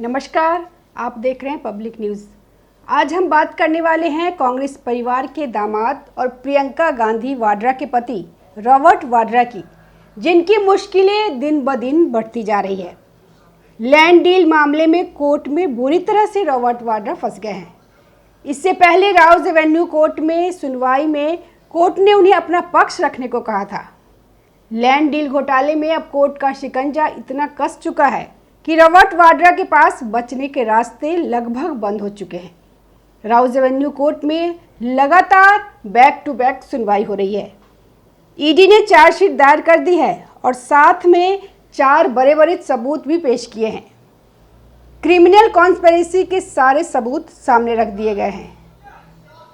नमस्कार, आप देख रहे हैं पब्लिक न्यूज़। आज हम बात करने वाले हैं कांग्रेस परिवार के दामाद और प्रियंका गांधी वाड्रा के पति रॉबर्ट वाड्रा की, जिनकी मुश्किलें दिन ब दिन बढ़ती जा रही है। लैंड डील मामले में कोर्ट में बुरी तरह से रॉबर्ट वाड्रा फंस गए हैं। इससे पहले राउज एवेन्यू कोर्ट में सुनवाई में कोर्ट ने उन्हें अपना पक्ष रखने को कहा था। लैंड डील घोटाले में अब कोर्ट का शिकंजा इतना कस चुका है कि रॉबर्ट वाड्रा के पास बचने के रास्ते लगभग बंद हो चुके हैं। राउज एवेन्यू कोर्ट में लगातार बैक टू बैक सुनवाई हो रही है। ईडी ने चार्जशीट दायर कर दी है और साथ में 4 बड़े सबूत भी पेश किए हैं। क्रिमिनल कॉन्स्पिरेसी के सारे सबूत सामने रख दिए गए हैं।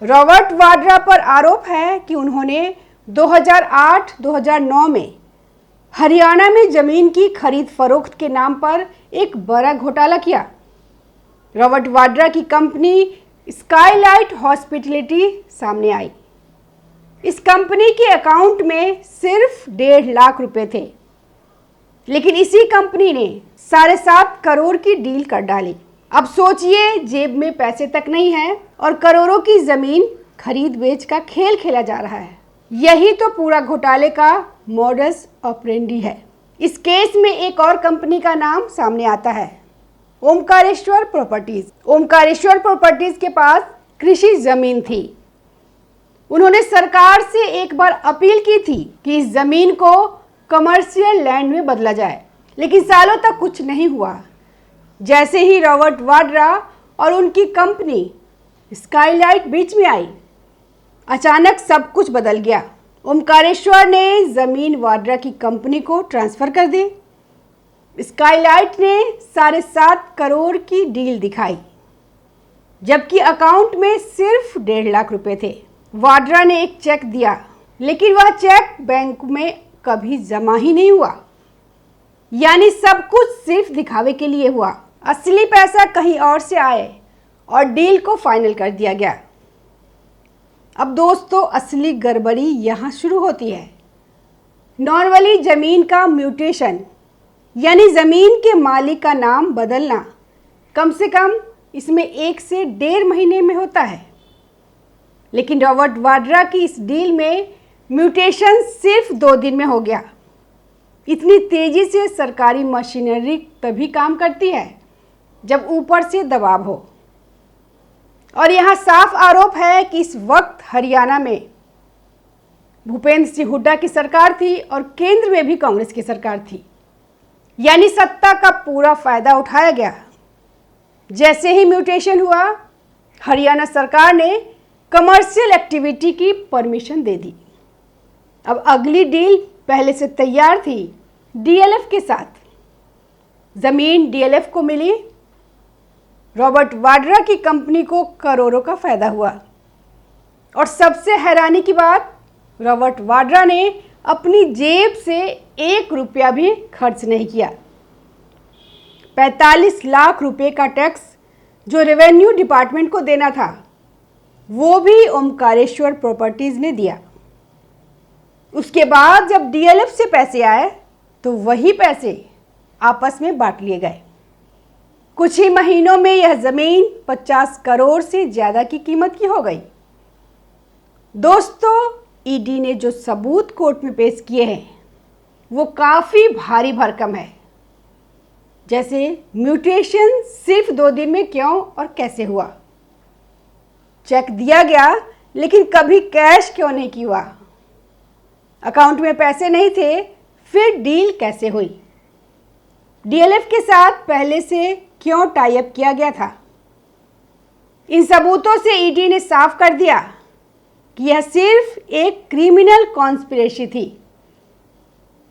रॉबर्ट वाड्रा पर आरोप है कि उन्होंने 2008-2009 में हरियाणा में जमीन की खरीद फरोख्त के नाम पर एक बड़ा घोटाला किया। रॉबर्ट वाड्रा की कंपनी स्काईलाइट हॉस्पिटैलिटी सामने आई। इस कंपनी के अकाउंट में सिर्फ 1.5 लाख रुपए थे, लेकिन इसी कंपनी ने 7.5 करोड़ की डील कर डाली। अब सोचिए, जेब में पैसे तक नहीं है और करोड़ों की जमीन खरीद बेच का खेल खेला जा रहा है। यही तो पूरा घोटाले का मॉडस ऑपरेंडी है। इस केस में एक और कंपनी का नाम सामने आता है, ओमकारेश्वर प्रॉपर्टीज। ओमकारेश्वर प्रॉपर्टीज के पास कृषि जमीन थी। उन्होंने सरकार से एक बार अपील की थी कि इस जमीन को कमर्शियल लैंड में बदला जाए, लेकिन सालों तक कुछ नहीं हुआ। जैसे ही रॉबर्ट वाड्रा और उनकी कंपनी स्काईलाइट बीच में आई, अचानक सब कुछ बदल गया। ओमकारेश्वर ने जमीन वाड्रा की कंपनी को ट्रांसफर कर दी। स्काईलाइट ने 7.5 करोड़ की डील दिखाई, जबकि अकाउंट में सिर्फ 1.5 लाख रुपए थे। वाड्रा ने एक चेक दिया, लेकिन वह चेक बैंक में कभी जमा ही नहीं हुआ। यानी सब कुछ सिर्फ दिखावे के लिए हुआ। असली पैसा कहीं और से आए और डील को फाइनल कर दिया गया। अब दोस्तों, असली गड़बड़ी यहाँ शुरू होती है। नॉर्मली जमीन का म्यूटेशन यानी ज़मीन के मालिक का नाम बदलना कम से कम इसमें 1 से 1.5 महीने में होता है, लेकिन रॉबर्ट वाड्रा की इस डील में म्यूटेशन सिर्फ 2 दिन में हो गया। इतनी तेज़ी से सरकारी मशीनरी तभी काम करती है जब ऊपर से दबाव हो। और यहाँ साफ आरोप है कि इस वक्त हरियाणा में भूपेंद्र सिंह हुड्डा की सरकार थी और केंद्र में भी कांग्रेस की सरकार थी। यानी सत्ता का पूरा फायदा उठाया गया। जैसे ही म्यूटेशन हुआ, हरियाणा सरकार ने कमर्शियल एक्टिविटी की परमिशन दे दी। अब अगली डील पहले से तैयार थी डीएलएफ के साथ। जमीन डीएलएफ को मिली। रॉबर्ट वाड्रा की कंपनी को करोड़ों का फायदा हुआ। और सबसे हैरानी की बात, रॉबर्ट वाड्रा ने अपनी जेब से 1 रुपया भी खर्च नहीं किया। 45 लाख रुपए का टैक्स जो रेवेन्यू डिपार्टमेंट को देना था, वो भी ओमकारेश्वर प्रॉपर्टीज ने दिया। उसके बाद जब डीएलएफ से पैसे आए तो वही पैसे आपस में बांट लिए गए। कुछ ही महीनों में यह जमीन 50 करोड़ से ज़्यादा की कीमत की हो गई। दोस्तों, ईडी ने जो सबूत कोर्ट में पेश किए हैं वो काफ़ी भारी भरकम है। जैसे म्यूटेशन सिर्फ 2 दिन में क्यों और कैसे हुआ, चेक दिया गया लेकिन कभी कैश क्यों नहीं किया, अकाउंट में पैसे नहीं थे, फिर डील कैसे हुई, डीएलएफ के साथ पहले से क्यों टाई अप किया गया था। इन सबूतों से ईडी ने साफ कर दिया कि यह सिर्फ एक क्रिमिनल कॉन्स्पिरेसी थी।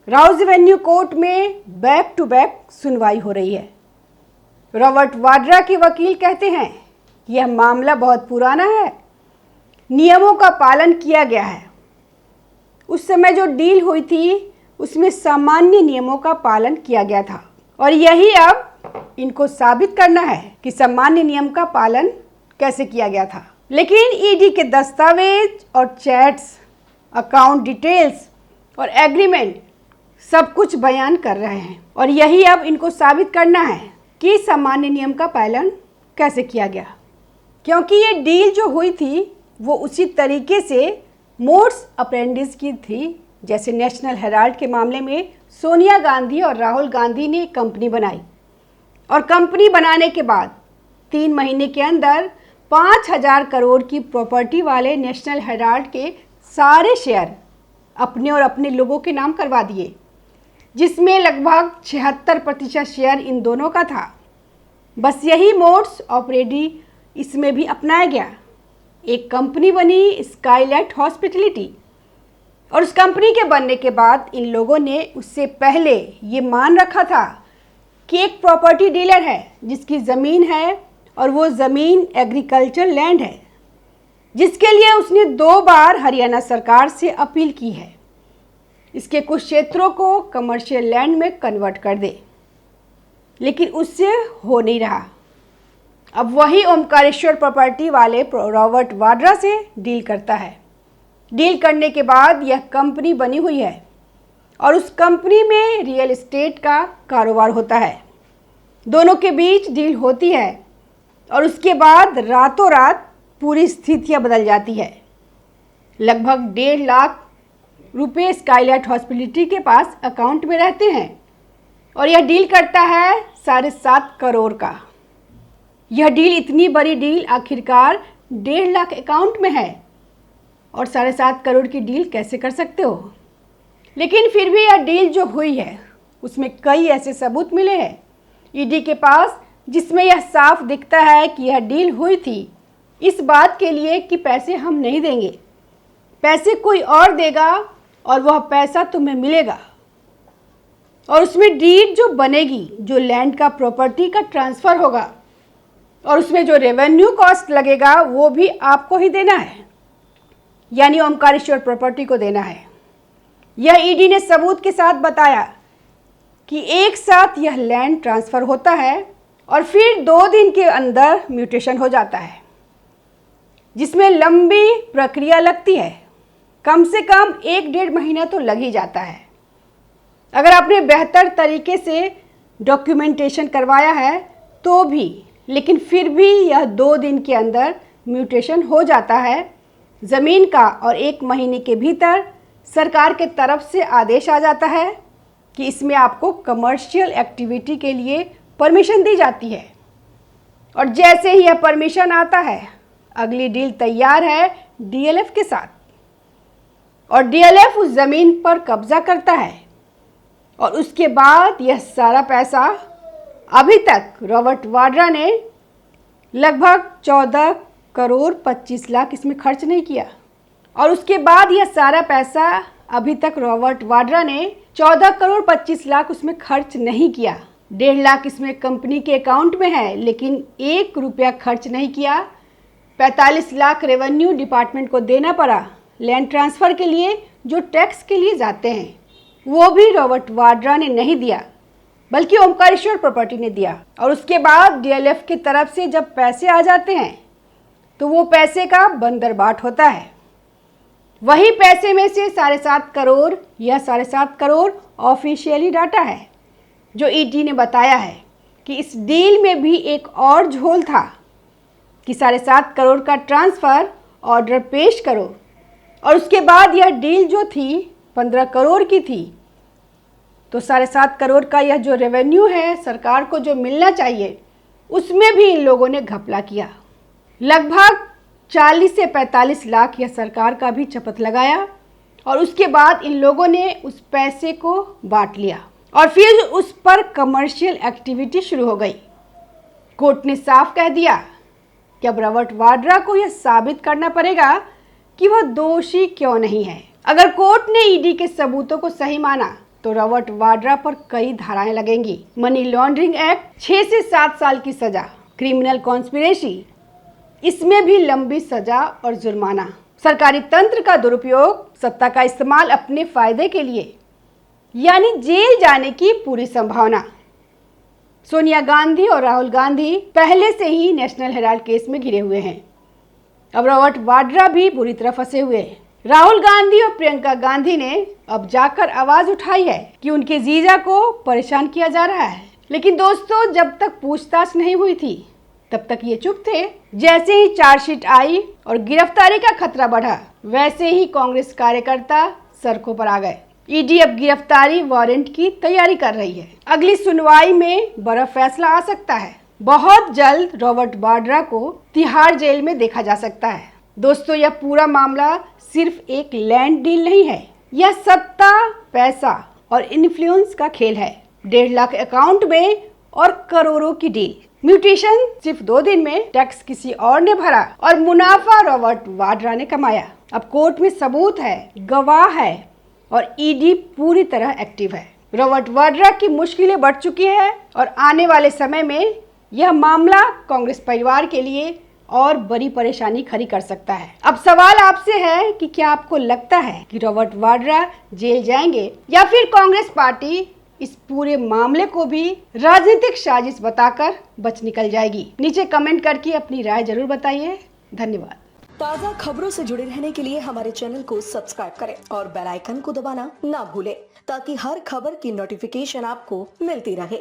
राउज एवेन्यू कोर्ट में बैक टू बैक सुनवाई हो रही है। रॉबर्ट वाड्रा के वकील कहते हैं कि यह मामला बहुत पुराना है, नियमों का पालन किया गया है। उस समय जो डील हुई थी उसमें सामान्य नियमों का पालन किया गया था और यही अब इनको साबित करना है कि सामान्य नियम का पालन कैसे किया गया था। लेकिन ईडी के दस्तावेज और चैट्स, अकाउंट डिटेल्स और एग्रीमेंट सब कुछ बयान कर रहे हैं और यही अब इनको साबित करना है कि सामान्य नियम का पालन कैसे किया गया, क्योंकि ये डील जो हुई थी वो उसी तरीके से मोड्स अप्रेंडिस की थी जैसे नेशनल हेराल्ड के मामले में सोनिया गांधी और राहुल गांधी ने कंपनी बनाई और कंपनी बनाने के बाद 3 महीने के अंदर 5,000 करोड़ की प्रॉपर्टी वाले नेशनल हेराल्ड के सारे शेयर अपने और अपने लोगों के नाम करवा दिए, जिसमें लगभग 76% शेयर इन दोनों का था। बस यही मोड्स ऑपरेंडी इसमें भी अपनाया गया। एक कंपनी बनी स्काईलाइट हॉस्पिटैलिटी और उस कंपनी के बनने के बाद इन लोगों ने उससे पहले ये मान रखा था कि एक प्रॉपर्टी डीलर है जिसकी ज़मीन है और वो ज़मीन एग्रीकल्चर लैंड है, जिसके लिए उसने 2 बार हरियाणा सरकार से अपील की है इसके कुछ क्षेत्रों को कमर्शियल लैंड में कन्वर्ट कर दे, लेकिन उससे हो नहीं रहा। अब वही ओमकारेश्वर प्रॉपर्टी वाले रॉबर्ट वाड्रा से डील करता है। डील करने के बाद यह कंपनी बनी हुई है और उस कंपनी में रियल एस्टेट का कारोबार होता है। दोनों के बीच डील होती है और उसके बाद रातों रात पूरी स्थितियां बदल जाती है। लगभग 1.5 लाख रुपए स्काईलाइट हॉस्पिटैलिटी के पास अकाउंट में रहते हैं और यह डील करता है 7.5 करोड़ का। यह डील, इतनी बड़ी डील आखिरकार 1.5 लाख अकाउंट में है और 7.5 करोड़ की डील कैसे कर सकते हो। लेकिन फिर भी यह डील जो हुई है उसमें कई ऐसे सबूत मिले हैं ईडी के पास जिसमें यह साफ दिखता है कि यह डील हुई थी इस बात के लिए कि पैसे हम नहीं देंगे, पैसे कोई और देगा और वह पैसा तुम्हें मिलेगा और उसमें डीड जो बनेगी, जो लैंड का प्रॉपर्टी का ट्रांसफ़र होगा और उसमें जो रेवेन्यू कॉस्ट लगेगा वो भी आपको ही देना है, यानी ओमकारेश्वर प्रॉपर्टी को देना है। यह ईडी ने सबूत के साथ बताया कि एक साथ यह लैंड ट्रांसफ़र होता है और फिर 2 दिन के अंदर म्यूटेशन हो जाता है, जिसमें लंबी प्रक्रिया लगती है। कम से कम 1-1.5 महीना तो लग ही जाता है। अगर आपने बेहतर तरीके से डॉक्यूमेंटेशन करवाया है तो भी, लेकिन फिर भी यह 2 दिन के अंदर म्यूटेशन हो जाता है ज़मीन का और 1 महीने के भीतर सरकार के तरफ से आदेश आ जाता है कि इसमें आपको कमर्शियल एक्टिविटी के लिए परमिशन दी जाती है। और जैसे ही यह परमिशन आता है अगली डील तैयार है डीएलएफ के साथ और डीएलएफ उस ज़मीन पर कब्जा करता है और उसके बाद यह सारा पैसा, अभी तक रॉबर्ट वाड्रा ने लगभग 14 करोड़ 25 लाख इसमें खर्च नहीं किया और उसके बाद यह सारा पैसा अभी तक रॉबर्ट वाड्रा ने 14 करोड़ 25 लाख उसमें खर्च नहीं किया। 1.5 लाख इसमें कंपनी के अकाउंट में है, लेकिन 1 रुपया खर्च नहीं किया। 45 लाख रेवेन्यू डिपार्टमेंट को देना पड़ा लैंड ट्रांसफ़र के लिए, जो टैक्स के लिए जाते हैं, वो भी रॉबर्ट वाड्रा ने नहीं दिया बल्कि ओमकारेश्वर प्रॉपर्टी ने दिया। और उसके बाद डीएलएफ की तरफ से जब पैसे आ जाते हैं तो वो पैसे का बंदरबाट होता है। वही पैसे में से 7.5 करोड़ या 7.5 करोड़ ऑफिशियली डाटा है जो ईडी ने बताया है कि इस डील में भी एक और झोल था कि 7.5 करोड़ का ट्रांसफ़र ऑर्डर पेश करो और उसके बाद यह डील जो थी 15 करोड़ की थी, तो 7.5 करोड़ का यह जो रेवेन्यू है सरकार को जो मिलना चाहिए उसमें भी इन लोगों ने घपला किया। लगभग 40 से 45 लाख यह सरकार का भी चपत लगाया और उसके बाद इन लोगों ने उस पैसे को बांट लिया और फिर उस पर कमर्शियल एक्टिविटी शुरू हो गई। कोर्ट ने साफ कह दिया कि अब रॉबर्ट वाड्रा को यह साबित करना पड़ेगा कि वह दोषी क्यों नहीं है। अगर कोर्ट ने ईडी के सबूतों को सही माना तो रॉबर्ट वाड्रा पर कई धाराएं लगेंगी। मनी लॉन्ड्रिंग एक्ट 6 से 7 साल की सजा, क्रिमिनल कॉन्स्पिरेसी इसमें भी लंबी सजा और जुर्माना, सरकारी तंत्र का दुरुपयोग, सत्ता का इस्तेमाल अपने फायदे के लिए, यानी जेल जाने की पूरी संभावना। सोनिया गांधी और राहुल गांधी पहले से ही नेशनल हेराल्ड केस में घिरे हुए हैं। अब रॉबर्ट वाड्रा भी बुरी तरह फंसे हुए हैं। राहुल गांधी और प्रियंका गांधी ने अब जाकर आवाज उठाई है कि उनके जीजा को परेशान किया जा रहा है। लेकिन दोस्तों, जब तक पूछताछ नहीं हुई थी तब तक ये चुप थे। जैसे ही चार्जशीट आई और गिरफ्तारी का खतरा बढ़ा, वैसे ही कांग्रेस कार्यकर्ता सड़कों पर आ गए। ईडी अब गिरफ्तारी वारंट की तैयारी कर रही है। अगली सुनवाई में बड़ा फैसला आ सकता है। बहुत जल्द रॉबर्ट वाड्रा को तिहाड़ जेल में देखा जा सकता है। दोस्तों, यह पूरा मामला सिर्फ एक लैंड डील नहीं है, यह सत्ता, पैसा और इन्फ्लुएंस का खेल है। 1.5 लाख अकाउंट में और करोड़ों की डील। म्यूटेशन सिर्फ 2 दिन में टैक्स किसी और ने भरा और मुनाफा रॉबर्ट वाड्रा ने कमाया। अब कोर्ट में सबूत है, गवाह है और ईडी पूरी तरह एक्टिव है। रॉबर्ट वाड्रा की मुश्किलें बढ़ चुकी है और आने वाले समय में यह मामला कांग्रेस परिवार के लिए और बड़ी परेशानी खड़ी कर सकता है। अब सवाल आपसे है कि क्या आपको लगता है कि रॉबर्ट वाड्रा जेल जाएंगे या फिर कांग्रेस पार्टी इस पूरे मामले को भी राजनीतिक साजिश बताकर बच निकल जाएगी? नीचे कमेंट करके अपनी राय जरूर बताइए। धन्यवाद। ताज़ा खबरों से जुड़े रहने के लिए हमारे चैनल को सब्सक्राइब करें और बेल आइकन को दबाना ना भूलें, ताकि हर खबर की नोटिफिकेशन आपको मिलती रहे।